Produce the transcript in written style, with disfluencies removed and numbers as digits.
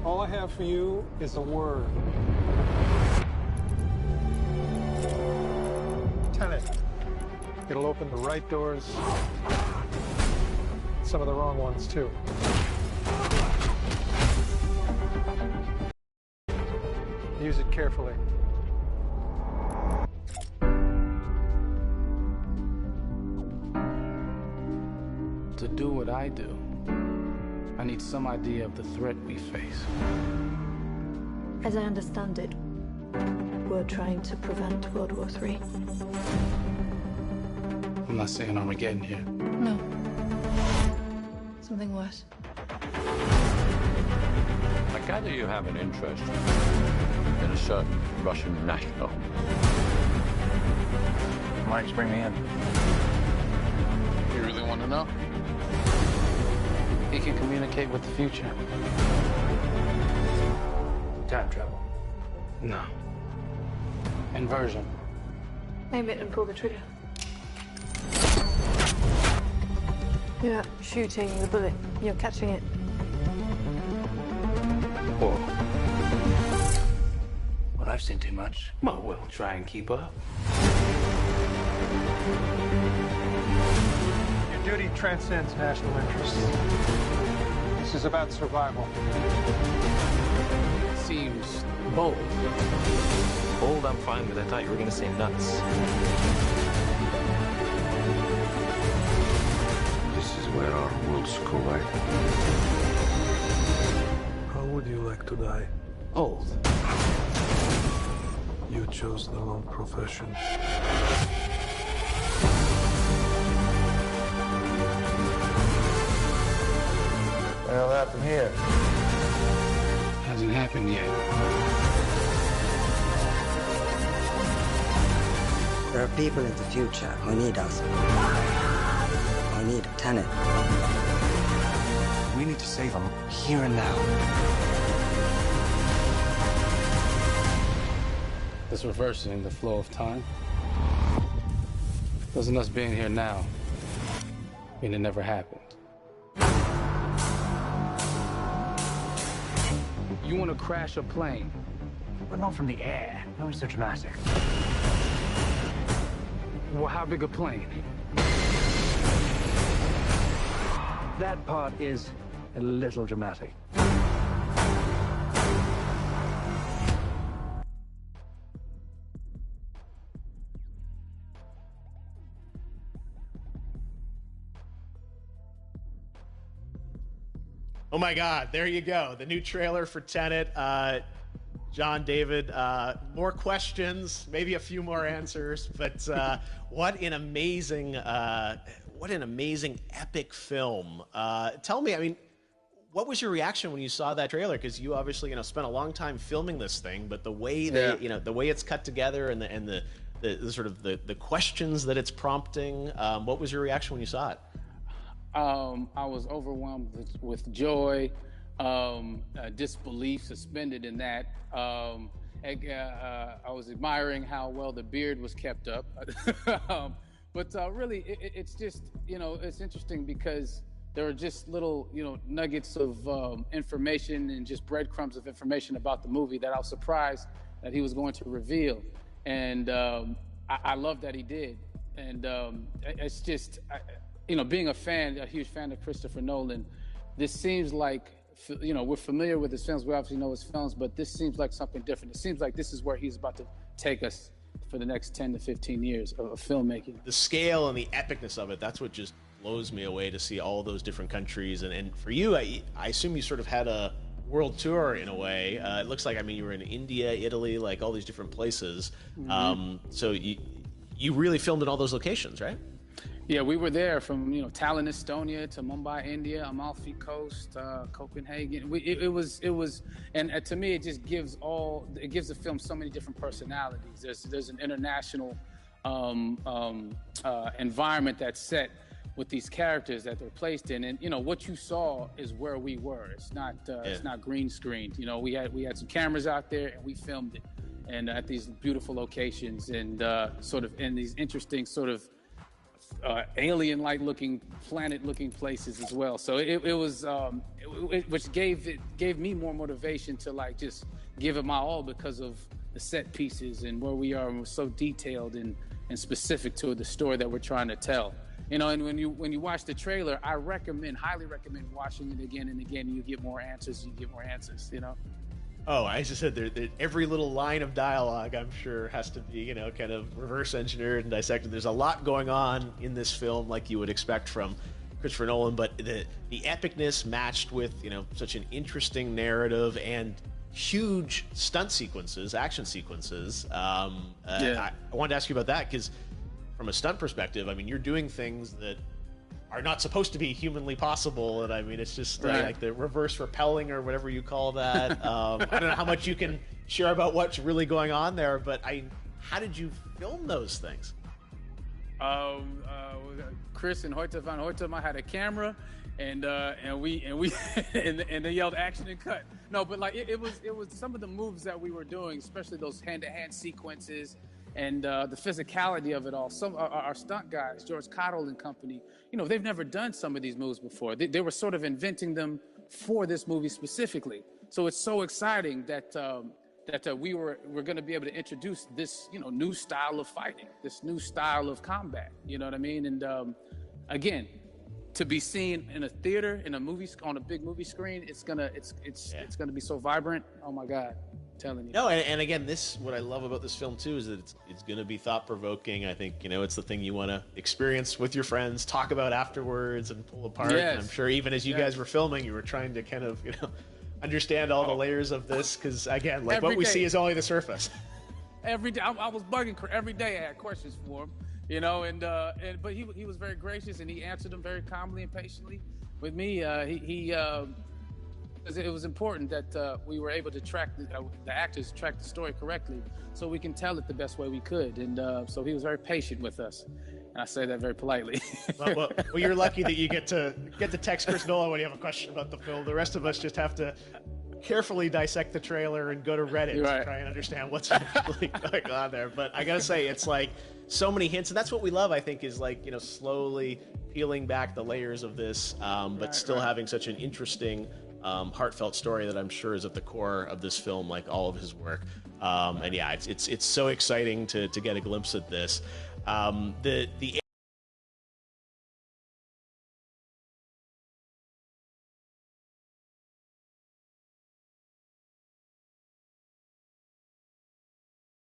All I have for you is a word. Tenet. It'll open the right doors, some of the wrong ones, too. Use it carefully. To do what I do, I need some idea of the threat we face. As I understand it, we're trying to prevent World War III. I'm not saying Armageddon here. No. Something worse. I gather you have an interest in a certain Russian national. Why don't you bring me in? You really want to know? He can communicate with the future. Time travel. No. Inversion. Aim it and pull the trigger. You're not shooting the bullet, you're catching it. Whoa. Well, I've seen too much. Well, we'll try and keep up. Your duty transcends national interests. This is about survival. Seems bold. Bold, I'm fine with. I thought you were going to say nuts. This is where our worlds collide. How would you like to die? Old. You chose the wrong profession. Well, what happened here? Hasn't happened yet. There are people in the future who need us. Who need a tenet. We need to save them here and now. It's reversing the flow of time. Doesn't us being here now mean it never happened? You want to crash a plane? But not from the air. That was so dramatic. Well, how big a plane? That part is a little dramatic. Oh my God, there you go. The new trailer for Tenet. John, David, more questions, maybe a few more answers, but what an amazing epic film. Tell me, I mean, what was your reaction when you saw that trailer? Because you obviously, spent a long time filming this thing, but the way the way it's cut together and the sort of the questions that it's prompting, what was your reaction when you saw it? I was overwhelmed with joy, disbelief, suspended in that. I was admiring how well the beard was kept up. But really, it's just, it's interesting because there are just little, nuggets of information and just breadcrumbs of information about the movie that I was surprised that he was going to reveal. And I love that he did. And it's just... being a huge fan of Christopher Nolan, this seems like, we're familiar with his films. We obviously know his films, but this seems like something different. It seems like this is where he's about to take us for the next 10 to 15 years of filmmaking. The scale and the epicness of it, that's what just blows me away to see all those different countries. And for you, I assume you sort of had a world tour in a way. It looks like, you were in India, Italy, like all these different places. Mm-hmm. So you really filmed in all those locations, right? Yeah, we were there from Tallinn, Estonia, to Mumbai, India, Amalfi Coast, Copenhagen. It was, and to me, it just gives the film so many different personalities. There's an international environment that's set with these characters that they're placed in, and what you saw is where we were. It's not green screened. We had some cameras out there and we filmed it, and at these beautiful locations and sort of in these interesting sort of alien-like looking, planet-looking places as well. So which gave me more motivation to like just give it my all because of the set pieces and where we are, and we're so detailed and specific to the story that we're trying to tell. You know, and when you watch the trailer, I highly recommend watching it again and again. And you get more answers. You know. Oh, as I said, every little line of dialogue, I'm sure, has to be, you know, kind of reverse engineered and dissected. There's a lot going on in this film, like you would expect from Christopher Nolan, but the epicness matched with, you know, such an interesting narrative and huge stunt sequences, action sequences. I wanted to ask you about that because, from a stunt perspective, I mean, you're doing things that are not supposed to be humanly possible, and I mean, it's just like the reverse rappelling or whatever you call that. I don't know how much you can share about what's really going on there, but how did you film those things? Chris and Hoyte van Hoytema had a camera, and they yelled action and cut. No, but like it was some of the moves that we were doing, especially those hand-to-hand sequences. And the physicality of it all. Some our stunt guys, George Cottle and company, you know, they've never done some of these moves before. They were sort of inventing them for this movie specifically. So it's so exciting that we're going to be able to introduce this, you know, new style of fighting, this new style of combat. You know what I mean? And again, to be seen in a theater, in a movie, on a big movie screen, it's gonna be so vibrant. Oh my God. Telling you. No, and again, what I love about this film too is that it's going to be thought-provoking. I think, you know, it's the thing you want to experience with your friends, talk about afterwards, and pull apart. Yes. And I'm sure even as you guys were filming, you were trying to kind of, you know, understand all the layers of this because, again, like what we see is only the surface. Every day, I was bugging every day. I had questions for him, you know, but he was very gracious and he answered them very calmly and patiently with me. It was important that we were able to track the actors track the story correctly, so we can tell it the best way we could. And so he was very patient with us, and I say that very politely. well, you're lucky that you get to text Chris Nolan when you have a question about the film. The rest of us just have to carefully dissect the trailer and go to Reddit to try and understand what's actually going on there. But I gotta say, it's like so many hints, and that's what we love. I think is like, you know, slowly peeling back the layers of this, but still having such an interesting. Heartfelt story that I'm sure is at the core of this film, like all of his work. And yeah, it's so exciting to get a glimpse at this. The